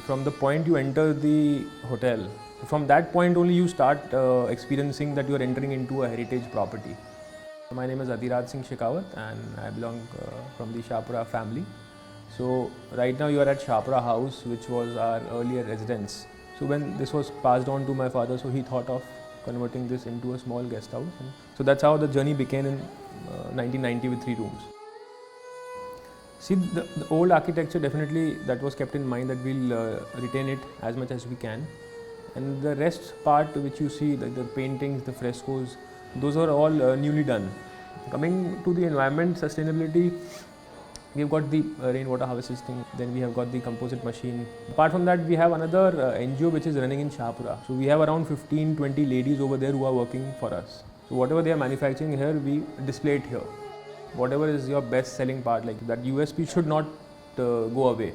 from the point you enter the hotel, from that point only you start experiencing that you are entering into a heritage property. My name is Adhiraj Singh Shekhawat and I belong from the Shahpura family. So right now you are at Shahpura House, which was our earlier residence. So when this was passed on to my father, so he thought of converting this into a small guest house. And so that's how the journey began in 1990 with 3 rooms. See, the old architecture, definitely that was kept in mind, that we'll retain it as much as we can. And the rest part which you see, like the paintings, the frescoes, those are all newly done. Coming to the environment sustainability, we've got the rainwater harvesting, then we have got the composite machine. Apart from that, we have another NGO which is running in Shahpura. So we have around 15-20 ladies over there who are working for us. So whatever they are manufacturing here, we display it here. Whatever is your best selling part, like that USP should not go away.